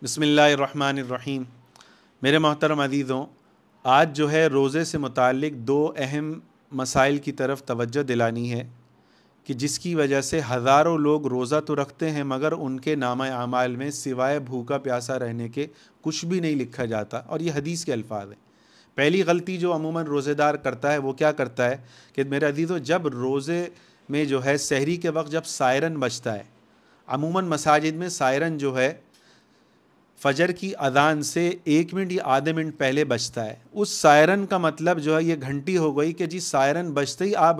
بسم اللہ الرحمن الرحیم۔ میرے محترم عزیزوں، آج جو ہے روزے سے متعلق دو اہم مسائل کی طرف توجہ دلانی ہے کہ جس کی وجہ سے ہزاروں لوگ روزہ تو رکھتے ہیں مگر ان کے نامہ اعمال میں سوائے بھوکا پیاسا رہنے کے کچھ بھی نہیں لکھا جاتا، اور یہ حدیث کے الفاظ ہیں۔ پہلی غلطی جو عموماً روزے دار کرتا ہے وہ کیا کرتا ہے کہ میرے عزیزوں، جب روزے میں جو ہے سحری کے وقت جب سائرن بجتا ہے، عموماً مساجد میں سائرن جو ہے فجر کی اذان سے 1 منٹ یا آدھے منٹ پہلے بجتا ہے۔ اس سائرن کا مطلب جو ہے یہ گھنٹی ہو گئی کہ جی سائرن بجتے ہی آپ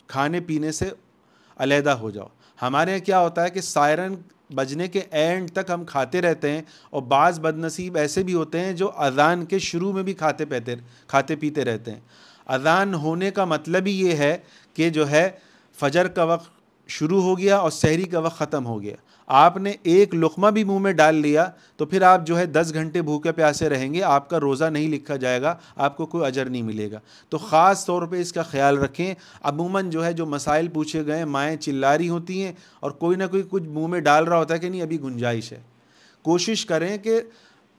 کھانے پینے سے علیحدہ ہو جاؤ۔ ہمارے یہاں کیا ہوتا ہے کہ سائرن بجنے کے اینڈ تک ہم کھاتے رہتے ہیں، اور بعض بدنصیب ایسے بھی ہوتے ہیں جو اذان کے شروع میں بھی کھاتے پیتے رہتے ہیں۔ اذان ہونے کا مطلب ہی یہ ہے کہ جو ہے فجر کا وقت شروع ہو گیا اور سحری کا وقت ختم ہو گیا۔ آپ نے ایک لقمہ بھی منہ میں ڈال لیا تو پھر آپ جو ہے 10 گھنٹے بھوکے پیاسے رہیں گے، آپ کا روزہ نہیں لکھا جائے گا، آپ کو کوئی اجر نہیں ملے گا۔ تو خاص طور پہ اس کا خیال رکھیں۔ عموماً جو ہے جو مسائل پوچھے گئے، مائیں چلا رہی ہوتی ہیں اور کوئی نہ کوئی کچھ منہ میں ڈال رہا ہوتا ہے کہ نہیں ابھی گنجائش ہے۔ کوشش کریں کہ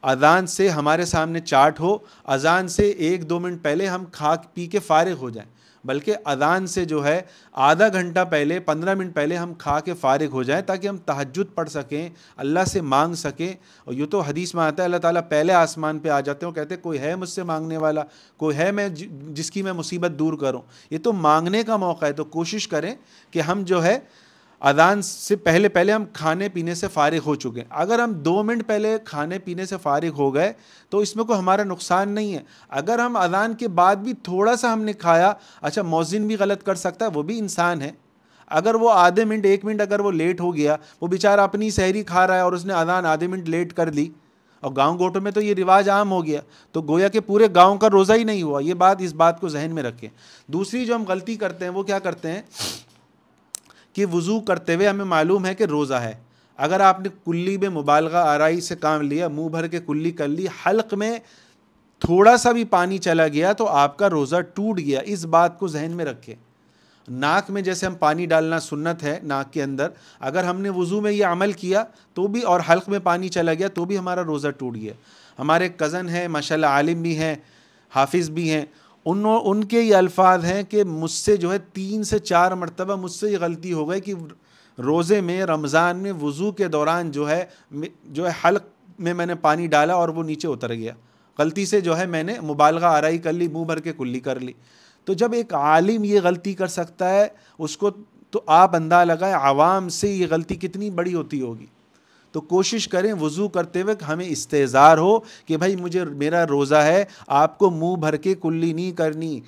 اذان سے ہمارے سامنے چارٹ ہو، اذان سے 1-2 منٹ پہلے ہم کھا پی کے فارغ ہو جائیں، بلکہ اذان سے جو ہے آدھا گھنٹہ پہلے 15 منٹ پہلے ہم کھا کے فارغ ہو جائیں تاکہ ہم تہجد پڑھ سکیں، اللہ سے مانگ سکیں۔ اور یہ تو حدیث میں آتا ہے اللہ تعالیٰ پہلے آسمان پہ آ جاتے ہیں اور کہتے ہیں کوئی ہے مجھ سے مانگنے والا، کوئی ہے میں جس کی میں مصیبت دور کروں۔ یہ تو مانگنے کا موقع ہے، تو کوشش کریں کہ ہم جو ہے اذان سے پہلے ہم کھانے پینے سے فارغ ہو چکے ہیں۔ اگر ہم 2 منٹ پہلے کھانے پینے سے فارغ ہو گئے تو اس میں کوئی ہمارا نقصان نہیں ہے۔ اگر ہم اذان کے بعد بھی تھوڑا سا ہم نے کھایا، اچھا مؤذن بھی غلط کر سکتا ہے، وہ بھی انسان ہے۔ اگر وہ آدھے منٹ 1 منٹ اگر وہ لیٹ ہو گیا، وہ بیچارہ اپنی سحری کھا رہا ہے اور اس نے اذان آدھے منٹ لیٹ کر لی، اور گاؤں گوٹوں میں تو یہ رواج عام ہو گیا، تو گویا کہ پورے گاؤں کا روزہ ہی نہیں ہوا۔ اس بات کو ذہن میں رکھیں۔ دوسری جو ہم غلطی کرتے ہیں وہ کیا کرتے ہیں کہ وضو کرتے ہوئے ہمیں معلوم ہے کہ روزہ ہے، اگر آپ نے کلی میں مبالغہ آرائی سے کام لیا، منہ بھر کے کلی کر لی، حلق میں تھوڑا سا بھی پانی چلا گیا تو آپ کا روزہ ٹوٹ گیا۔ اس بات کو ذہن میں رکھیں۔ ناک میں جیسے ہم پانی ڈالنا سنت ہے ناک کے اندر، اگر ہم نے وضو میں یہ عمل کیا تو بھی اور حلق میں پانی چلا گیا تو بھی ہمارا روزہ ٹوٹ گیا۔ ہمارے کزن ہیں ماشاءاللہ، عالم بھی ہیں، حافظ بھی ہیں، ان کے یہ الفاظ ہیں کہ مجھ سے جو ہے 3 سے 4 مرتبہ مجھ سے یہ غلطی ہو گئی کہ روزے میں رمضان میں وضو کے دوران جو ہے حلق میں نے پانی ڈالا اور وہ نیچے اتر گیا، غلطی سے جو ہے میں نے مبالغہ آرائی کر لی، منہ بھر کے کلی کر لی۔ تو جب ایک عالم یہ غلطی کر سکتا ہے اس کو، تو آپ اندازہ لگائیں عوام سے یہ غلطی کتنی بڑی ہوتی ہوگی۔ تو کوشش کریں وضو کرتے ہوئے ہمیں استحضار ہو کہ بھائی میرا روزہ ہے، آپ کو منہ بھر کے کلی نہیں کرنی۔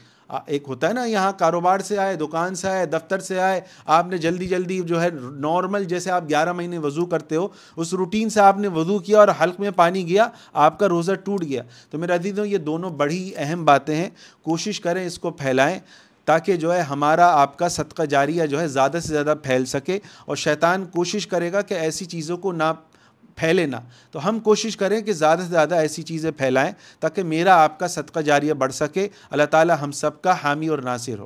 ایک ہوتا ہے نا، یہاں کاروبار سے آئے، دکان سے آئے، دفتر سے آئے، آپ نے جلدی جو ہے نارمل جیسے آپ 11 مہینے وضو کرتے ہو اس روٹین سے آپ نے وضو کیا اور حلق میں پانی گیا، آپ کا روزہ ٹوٹ گیا۔ تو میرے عزیزوں یہ دونوں بڑی اہم باتیں ہیں، کوشش کریں اس کو پھیلائیں تاکہ جو ہے ہمارا آپ کا صدقہ جاریہ جو ہے زیادہ سے زیادہ پھیل سکے، اور شیطان کوشش کرے گا کہ ایسی چیزوں کو نہ پھیلے نہ، تو ہم کوشش کریں کہ زیادہ سے زیادہ ایسی چیزیں پھیلائیں تاکہ میرا آپ کا صدقہ جاریہ بڑھ سکے۔ اللہ تعالی ہم سب کا حامی اور ناصر ہو۔